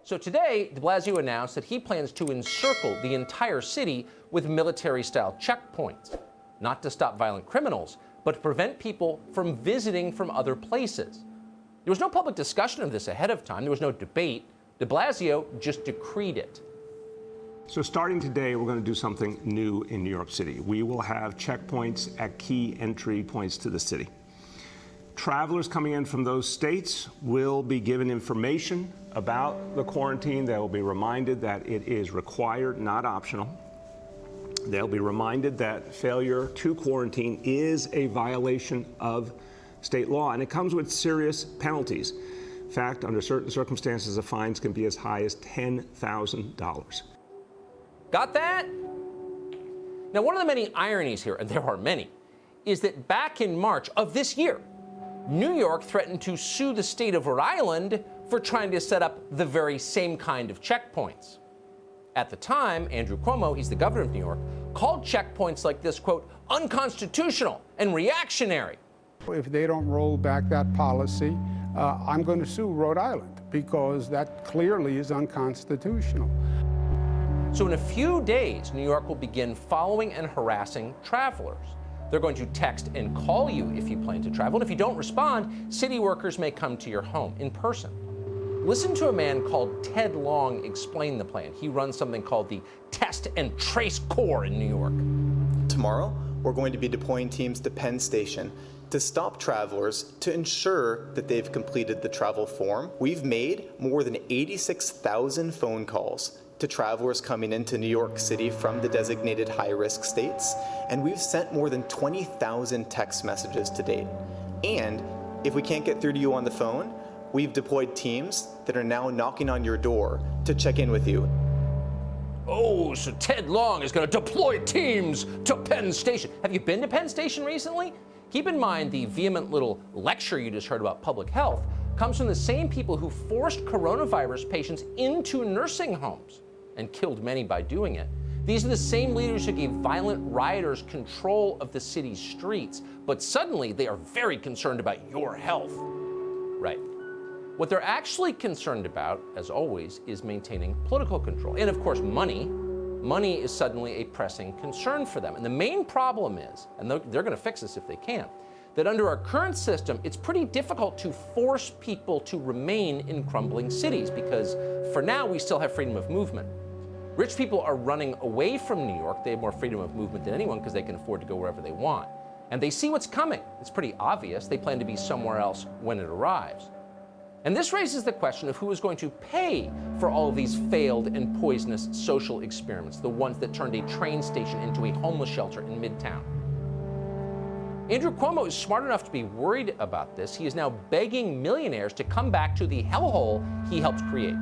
So today, de Blasio announced that he plans to encircle the entire city with military-style checkpoints, not to stop violent criminals, but to prevent people from visiting from other places. There was no public discussion of this ahead of time. There was no debate. De Blasio just decreed it. So starting today, we're going to do something new in New York City. We will have checkpoints at key entry points to the city. Travelers coming in from those states will be given information about the quarantine. They will be reminded that it is required, not optional. They'll be reminded that failure to quarantine is a violation of state law, and it comes with serious penalties. In fact, under certain circumstances, the fines can be as high as $10,000. Got that? Now, one of the many ironies here, and there are many, is that back in March of this year, New York threatened to sue the state of Rhode Island for trying to set up the very same kind of checkpoints. At the time, Andrew Cuomo, he's the governor of New York, called checkpoints like this, quote, unconstitutional and reactionary. If they don't roll back that policy, I'm going to sue Rhode Island because that clearly is unconstitutional. So in a few days, New York will begin following and harassing travelers. They're going to text and call you if you plan to travel. And if you don't respond, city workers may come to your home in person. Listen to a man called Ted Long explain the plan. He runs something called the Test and Trace Corps in New York. Tomorrow, we're going to be deploying teams to Penn Station to stop travelers to ensure that they've completed the travel form. We've made more than 86,000 phone calls to travelers coming into New York City from the designated high-risk states, and we've sent more than 20,000 text messages to date. And if we can't get through to you on the phone, we've deployed teams that are now knocking on your door to check in with you. Oh, so Ted Long is going to deploy teams to Penn Station. Have you been to Penn Station recently? Keep in mind the vehement little lecture you just heard about public health comes from the same people who forced coronavirus patients into nursing homes and killed many by doing it. These are the same leaders who gave violent rioters control of the city's streets, but suddenly they are very concerned about your health. Right. What they're actually concerned about, as always, is maintaining political control. And of course, money. Money is suddenly a pressing concern for them. And the main problem is, and they're going to fix this if they can, that under our current system, it's pretty difficult to force people to remain in crumbling cities because for now, we still have freedom of movement. Rich people are running away from New York. They have more freedom of movement than anyone because they can afford to go wherever they want. And they see what's coming. It's pretty obvious. They plan to be somewhere else when it arrives. And this raises the question of who is going to pay for all of these failed and poisonous social experiments, the ones that turned a train station into a homeless shelter in Midtown. Andrew Cuomo is smart enough to be worried about this. He is now begging millionaires to come back to the hellhole he helped create.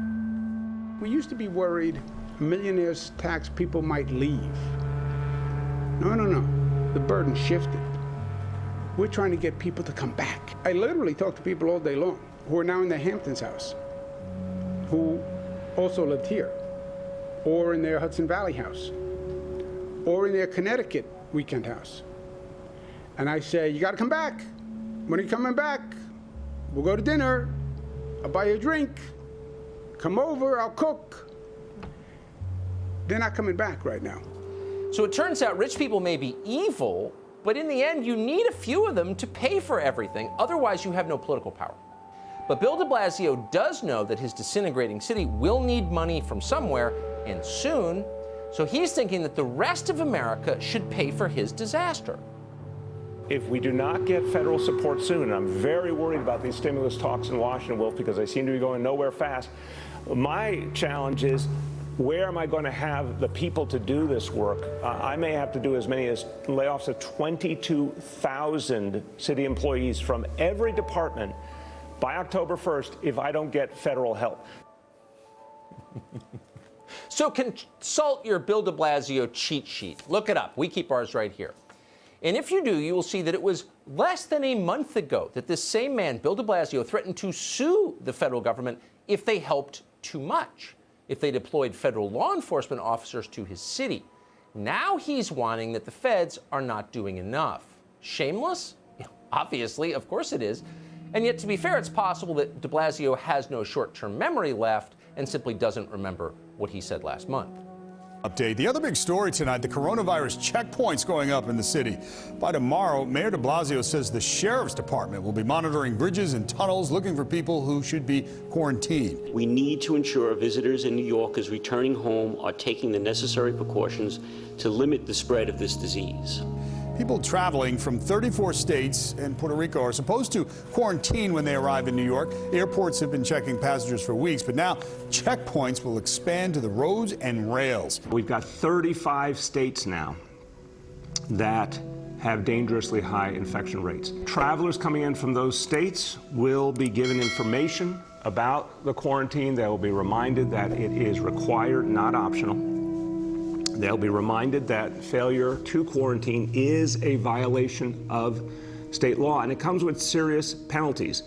We used to be worried millionaires' tax people might leave. No. The burden shifted. We're trying to get people to come back. I literally talk to people all day long who are now in their Hamptons house, who also lived here, or in their Hudson Valley house, or in their Connecticut weekend house. And I say, you gotta come back. When are you coming back? We'll go to dinner. I'll buy you a drink. Come over, I'll cook. They're not coming back right now. So it turns out rich people may be evil, but in the end, you need a few of them to pay for everything. Otherwise, you have no political power. But Bill de Blasio does know that his disintegrating city will need money from somewhere, and soon. So he's thinking that the rest of America should pay for his disaster. If we do not get federal support soon, and I'm very worried about these stimulus talks in Washington, Wolf, because they seem to be going nowhere fast, my challenge is, where am I going to have the people to do this work? I may have to do as many as layoffs of 22,000 city employees from every department by October 1st if I don't get federal help. So consult your Bill de Blasio cheat sheet. Look it up. We keep ours right here. And if you do, you will see that it was less than a month ago that this same man, Bill de Blasio, threatened to sue the federal government if they helped too much, if they deployed federal law enforcement officers to his city. Now he's whining that the feds are not doing enough. Shameless? Obviously, of course it is. And yet, to be fair, it's possible that de Blasio has no short-term memory left, and simply doesn't remember what he said last month. Update. The other big story tonight, the coronavirus checkpoints going up in the city. By tomorrow, Mayor de Blasio says the sheriff's department will be monitoring bridges and tunnels, looking for people who should be quarantined. We need to ensure visitors and New Yorkers returning home are taking the necessary precautions to limit the spread of this disease. People traveling from 34 states and Puerto Rico are supposed to quarantine when they arrive in New York. Airports have been checking passengers for weeks, but now checkpoints will expand to the roads and rails. We've got 35 states now that have dangerously high infection rates. Travelers coming in from those states will be given information about the quarantine. They will be reminded that it is required, not optional. They'll be reminded that failure to quarantine is a violation of state law, and it comes with serious penalties.